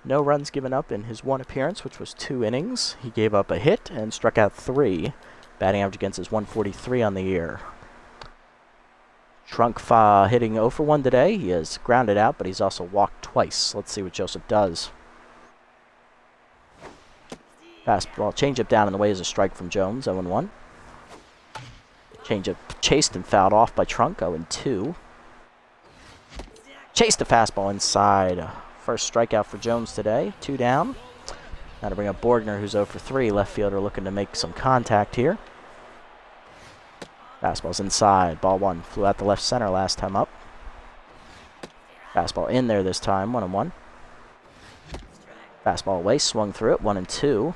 No runs given up in his 1 appearance, which was 2 innings. He gave up a hit and struck out 3. Batting average against is 143 on the year. Trunk hitting 0 for 1 today. He is grounded out, but he's also walked twice. Let's see what Joseph does. Fastball changeup down in the way is a strike from Jones. 0-1. Changeup chased and fouled off by Trunk. 0-2. Chased a fastball inside. First strikeout for Jones today. 2 down. Now to bring up Borgner, who's 0 for 3. Left fielder looking to make some contact here. Fastball's inside. Ball 1. Flew out the left center last time up. Fastball in there this time. 1-1. Fastball away, swung through it, 1-2.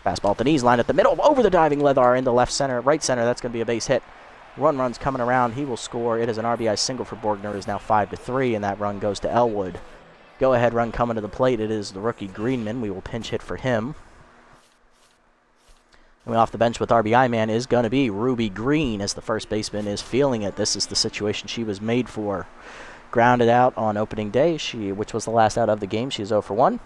Fastball at the knees, line at the middle, over the diving Leathar into left center, right center. That's going to be a base hit. Run's coming around. He will score. It is an RBI single for Borgner. It is now 5-3, and that run goes to Elwood. Go-ahead run coming to the plate. It is the rookie Greenman. We will pinch hit for him. Coming off the bench with RBI man is going to be Ruby Green, as the first baseman is feeling it. This is the situation she was made for. Grounded out on opening day, which was the last out of the game. She is 0 for 1.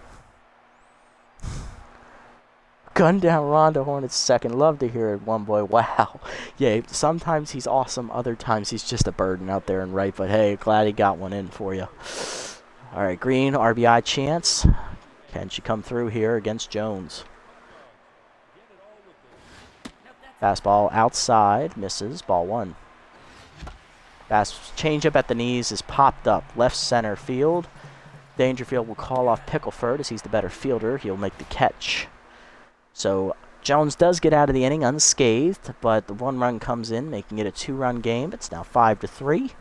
Gun down Rhonda Hornet's second. Love to hear it, one boy. Wow. Yeah, sometimes he's awesome. Other times he's just a burden out there and right. But hey, glad he got one in for you. All right, Green, RBI chance. Can she come through here against Jones? Fastball outside. Misses. Ball 1. Fast changeup at the knees is popped up. Left center field. Dangerfield will call off Pickleford as he's the better fielder. He'll make the catch. So Jones does get out of the inning unscathed, but the 1 run comes in, making it a 2-run game. It's now 5-3.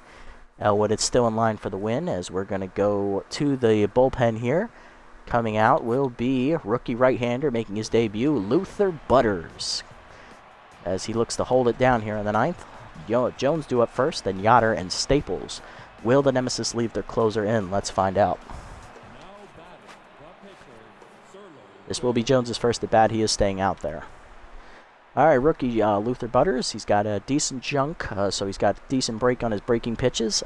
Elwood is still in line for the win, as we're going to go to the bullpen here. Coming out will be rookie right-hander making his debut, Luther Butters, as he looks to hold it down here in the 9th. Jones due up first, then Yoder and Staples. Will the Nemesis leave their closer in? Let's find out. This will be Jones's first at bat. He is staying out there. All right, rookie Luther Butters. He's got a decent junk, so he's got a decent break on his breaking pitches.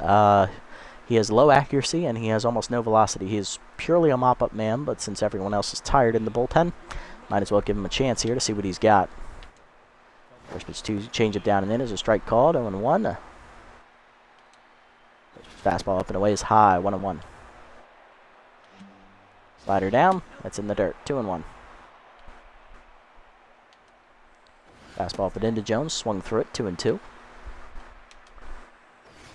He has low accuracy, and he has almost no velocity. He is purely a mop-up man, but since everyone else is tired in the bullpen, might as well give him a chance here to see what he's got. First pitch 2, change it down and in is a strike called, 0-1. Fastball up and away is high, 1-1. Slider down, that's in the dirt, 2-1. Fastball up and into Jones, swung through it, 2-2.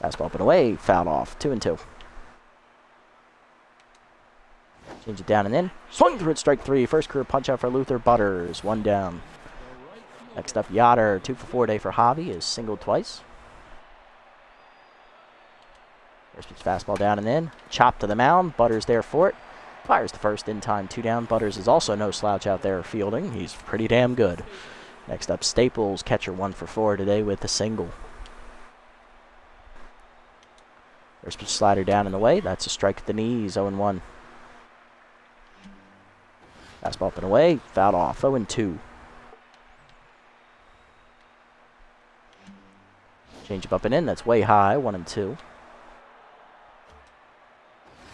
Fastball up and away, fouled off, 2-2. Change it down and in, swung through it, strike 3. First career punch out for Luther Butters, 1 down. Next up, Yoder, 2 for 4 day for Hobby, is singled twice. First pitch fastball down and in, chop to the mound, Butters there for it. Fires the first in time, 2 down. Butters is also no slouch out there fielding. He's pretty damn good. Next up, Staples, catcher 1 for 4 today with a single. First pitch slider down and away. That's a strike at the knees, 0-1. Fastball up and away, fouled off, 0-2. Change up and in, that's way high, 1-2.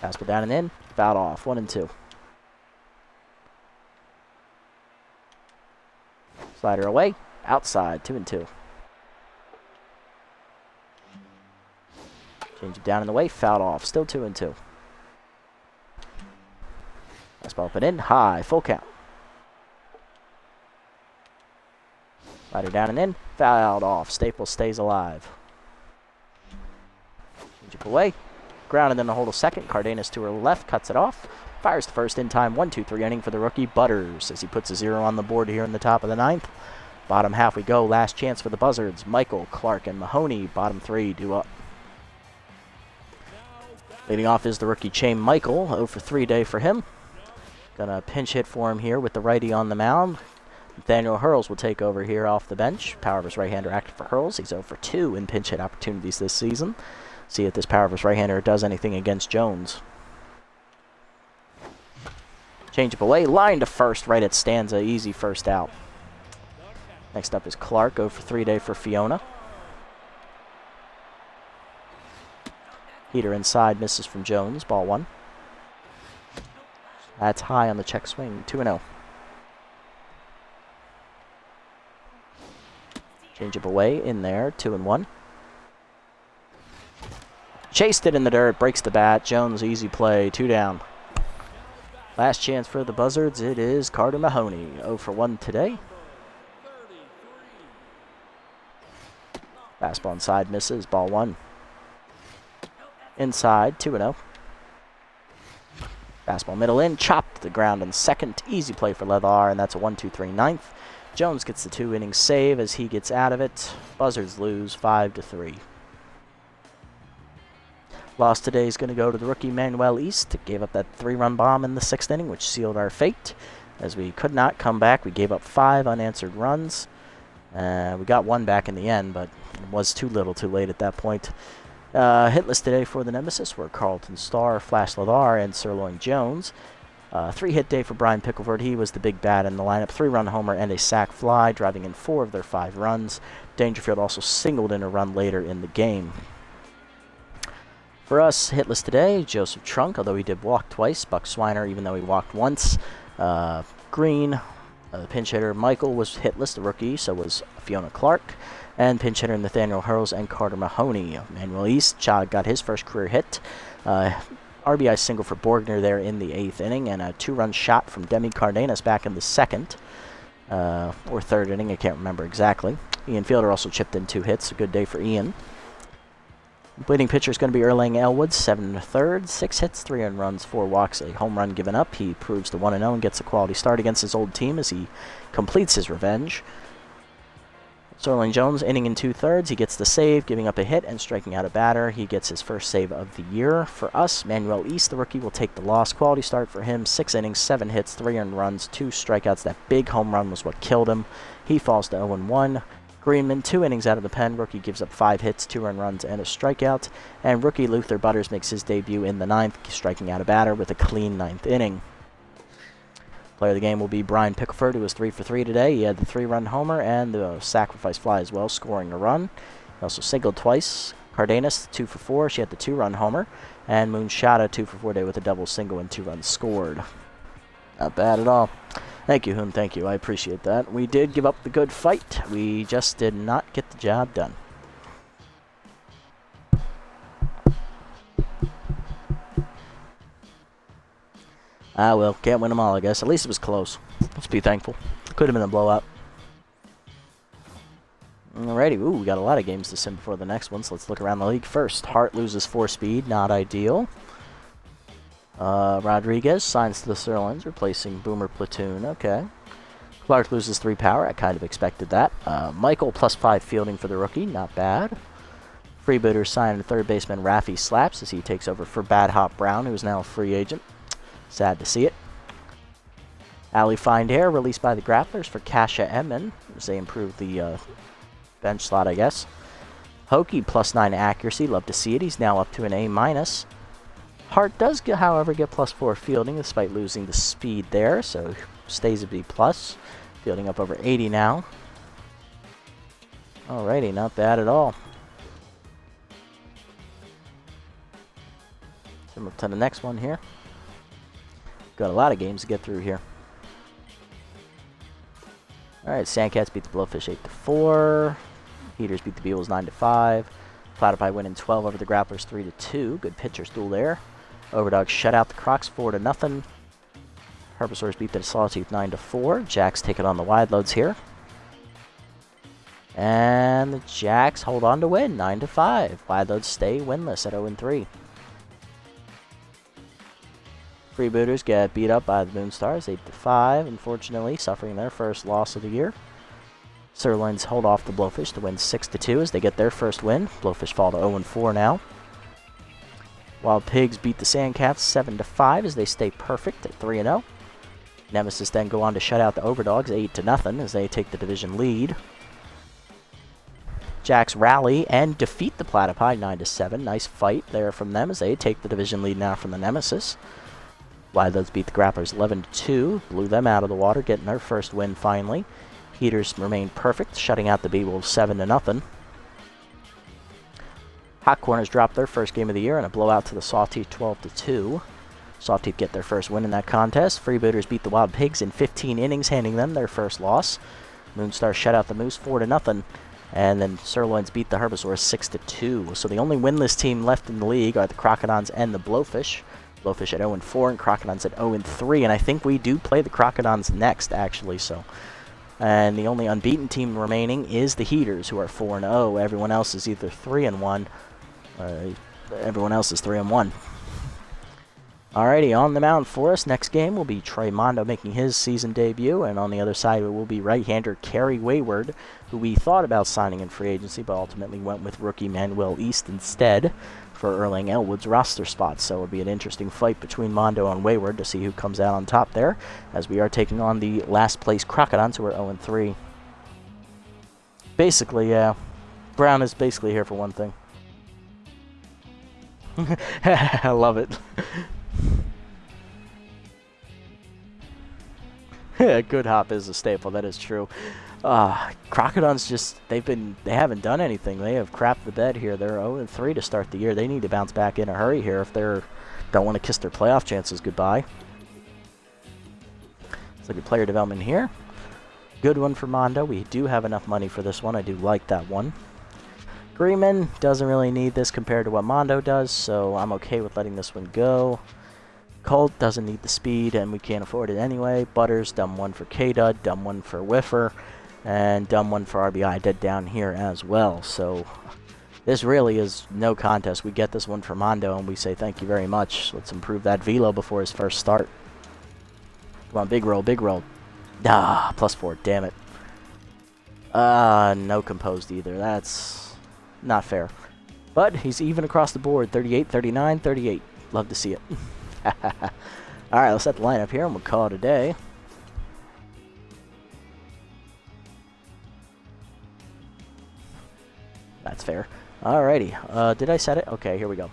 Fastball down and in, fouled off, 1-2. Slider away, outside, 2-2. Change it down in the way, fouled off, still 2-2. Fastball up and in, high, full count. Slider down and in, fouled off. Staples stays alive. Change it away. Grounded in the hold of second. Cardenas to her left, cuts it off. Fires the first in time. 1-2-3 inning for the rookie Butters as he puts a 0 on the board here in the top of the 9th. Bottom half we go. Last chance for the Buzzards. Michael, Clark, and Mahoney. Bottom 3 due up. Leading off is the rookie Chaim Michael. 0 for 3 day for him. Gonna pinch hit for him here with the righty on the mound. Nathaniel Hurls will take over here off the bench. Power versus right-hander active for Hurls. He's 0 for 2 in pinch hit opportunities this season. See if this power versus right-hander does anything against Jones. Change up away. Line to first right at Stanza. Easy first out. Next up is Clark. 0 for 3 day for Fiona. Heater inside. Misses from Jones. Ball 1. That's high on the check swing. 2-0. Change up away in there. 2-1. Chased it in the dirt. Breaks the bat. Jones easy play. 2 down. Last chance for the Buzzards. It is Carter Mahoney. 0 for 1 today. Fastball inside. Misses. Ball 1. Inside. 2-0. Fastball middle in. Chopped to the ground in second. Easy play for Leathar, and that's a 1-2-3 ninth. Jones gets the 2-inning save as he gets out of it. Buzzards lose 5-3. Loss today is going to go to the rookie Manuel East. Gave up that 3-run bomb in the 6th inning, which sealed our fate, as we could not come back. We gave up 5 unanswered runs. We got 1 back in the end, but it was too little too late at that point. Hitless today for the Nemesis were Carlton Starr, Flash Ladar, and Sirloin Jones. 3-hit day for Brian Pickleford. He was the big bat in the lineup. 3-run homer and a sac fly, driving in 4 of their 5 runs. Dangerfield also singled in a run later in the game. For us, hitless today, Joseph Trunk, although he did walk twice. Buck Swiner, even though he walked once. Green, the pinch hitter Michael was hitless, the rookie, so was Fiona Clark. And pinch hitter Nathaniel Hurls and Carter Mahoney. Manuel East got his first career hit. RBI single for Borgner there in the 8th inning, and a 2-run shot from Demi Cardenas back in the 2nd. Or 3rd inning, I can't remember exactly. Ian Fielder also chipped in 2 hits. A good day for Ian. Leading pitcher is going to be Erlang Elwood, 7 1/3, 6 hits, 3 earned runs, 4 walks, a home run given up. He proves the 1-0 and gets a quality start against his old team as he completes his revenge. Sterling Jones, inning and 2/3. He gets the save, giving up a hit and striking out a batter. He gets his first save of the year. For us, Manuel East, the rookie, will take the loss. Quality start for him. 6 innings, 7 hits, 3 earned runs, 2 strikeouts. That big home run was what killed him. He falls to 0-1. Greenman, 2 innings out of the pen. Rookie gives up 5 hits, 2 earned runs, and a strikeout. And rookie Luther Butters makes his debut in the 9th, striking out a batter with a clean 9th inning. Player of the game will be Brian Pickleford, who was 3 for 3 today. He had the 3-run homer and the sacrifice fly as well, scoring a run. He also singled twice. Cardenas, 2 for 4. She had the 2-run homer. And Moonshada, 2 for 4 day with a double single and 2 runs scored. Not bad at all. Thank you, Hoon. Thank you. I appreciate that. We did give up the good fight. We just did not get the job done. Ah, well, can't win them all, I guess. At least it was close. Let's be thankful. Could have been a blowout. Alrighty, ooh, we got a lot of games to sim before the next one, so let's look around the league first. Hart loses 4 speed, not ideal. Rodriguez signs to the Sirloins, replacing Boomer Platoon. Okay. Clark loses 3 power. I kind of expected that. Michael +5 fielding for the rookie. Not bad. Freebooters signed third baseman Rafi Slaps as he takes over for Bad Hop Brown, who is now a free agent. Sad to see it. Ali Find Air released by the Grapplers for Kasha Emman as they improve the bench slot, I guess. Hokie +9 accuracy. Love to see it. He's now up to an A-. Hart does, however, get +4 fielding despite losing the speed there, so stays a B+. Fielding up over 80 now. Alrighty, not bad at all. Come up to the next one here. Got a lot of games to get through here. Alright, Sandcats beat the Blowfish 8-4. Heaters beat the Beagles 9-5. Platypi winning 12 over the Grapplers 3-2. Good pitcher's duel there. Overdogs shut out the Crocs 4-0. Herbisaurs beat the Sawtooth 9-4. Jacks take it on the wide loads here. And the Jacks hold on to win 9-5. Wide loads stay winless at 0-3. Freebooters get beat up by the Moonstars 8-5, unfortunately, suffering their first loss of the year. Sirloins hold off the Blowfish to win 6-2 as they get their first win. Blowfish fall to 0-4 now. Wild Pigs beat the Sandcats 7-5 as they stay perfect at 3-0. Nemesis then go on to shut out the Overdogs 8-0 as they take the division lead. Jacks rally and defeat the Platypi 9-7. Nice fight there from them as they take the division lead now from the Nemesis. Wildloads beat the Grapplers 11-2, blew them out of the water, getting their first win finally. Heaters remained perfect, shutting out the B-Wolves 7-0. Hot Corners dropped their first game of the year in a blowout to the Sawtooth 12-2. Sawtooth get their first win in that contest. Freebooters beat the Wild Pigs in 15 innings, handing them their first loss. Moonstar shut out the Moose 4-0. And then Sirloins beat the Herbisaurs 6-2. So the only winless team left in the league are the Crocodons and the Blowfish. Blowfish at 0-4 and Crocodons at 0-3. And I think we do play the Crocodons next, actually. And the only unbeaten team remaining is the Heaters, who are 4-0. Everyone else is either 3-1. Everyone else is 3-1. Alrighty, on the mound for us. Next game will be Trey Mondo making his season debut, and on the other side it will be right-hander Kerry Wayward, who we thought about signing in free agency, but ultimately went with rookie Manuel East instead for Erling Elwood's roster spot. So it'll be an interesting fight between Mondo and Wayward to see who comes out on top there, as we are taking on the last place Crocodons, who are 0-3. Basically, yeah, Brown is basically here for one thing. I love it. Good hop is a staple, that is true. Crocodons just, they haven't done anything. They have crapped the bed here. They're 0-3 to start the year. They need to bounce back in a hurry here if they don't want to kiss their playoff chances goodbye. Let's look at player development here. Good one for Mondo. We do have enough money for this one. I do like that one. Greeman doesn't really need this compared to what Mondo does, so I'm okay with letting this one go. Colt doesn't need the speed, and we can't afford it anyway. Butters, dumb one for K-Dud, dumb one for Whiffer, and dumb one for RBI dead down here as well. So this really is no contest. We get this one for Mondo, and we say thank you very much. Let's improve that velo before his first start. Come on, big roll, big roll. +4, damn it. No composed either. That's not fair. But he's even across the board. 38, 39, 38. Love to see it. Alright, let's set the lineup here and we'll call it a day. That's fair. Alrighty, did I set it? Okay, here we go.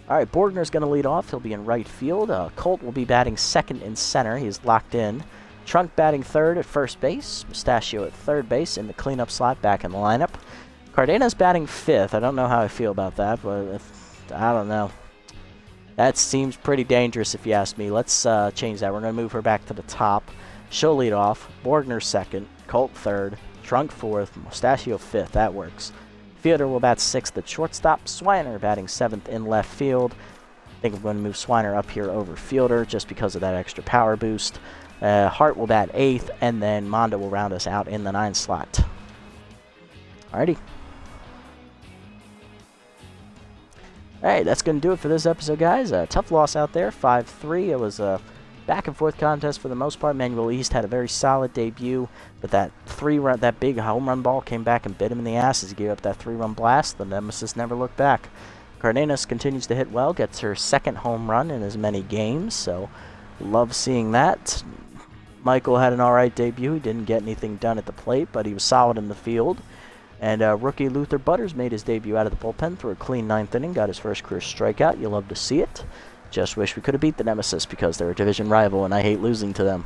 Alright, Borgner's going to lead off. He'll be in right field. Colt will be batting second in center. He's locked in. Trunk batting third at first base. Mustachio at third base in the cleanup slot back in the lineup. Cardena's batting fifth. I don't know how I feel about that, but I don't know. That seems pretty dangerous if you ask me. Let's change that. We're going to move her back to the top. She'll lead off. Borgner second. Colt third. Trunk fourth. Mustachio fifth. That works. Fielder will bat sixth at shortstop. Swiner batting seventh in left field. I think I'm going to move Swiner up here over Fielder just because of that extra power boost. Hart will bat eighth, and then Mondo will round us out in the 9 slot. Alrighty. Alright, that's going to do it for this episode, guys. Tough loss out there, 5-3. It was a back-and-forth contest for the most part. Manuel East had a very solid debut, but that big home run ball came back and bit him in the ass as he gave up that 3-run blast. The Nemesis never looked back. Cardenas continues to hit well, gets her second home run in as many games, so love seeing that. Michael had an alright debut. He didn't get anything done at the plate, but he was solid in the field. And rookie Luther Butters made his debut out of the bullpen through a clean 9th inning, got his first career strikeout. You love to see it. Just wish we could have beat the Nemesis because they're a division rival, and I hate losing to them.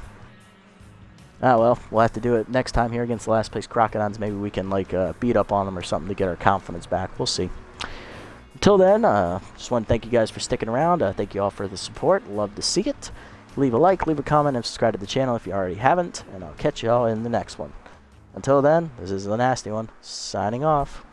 Well, we'll have to do it next time here against the last place Crocodons. Maybe we can beat up on them or something to get our confidence back. We'll see. Until then, just want to thank you guys for sticking around. Thank you all for the support. Love to see it. Leave a like, leave a comment, and subscribe to the channel if you already haven't, and I'll catch you all in the next one. Until then, this is the Nasty One, signing off.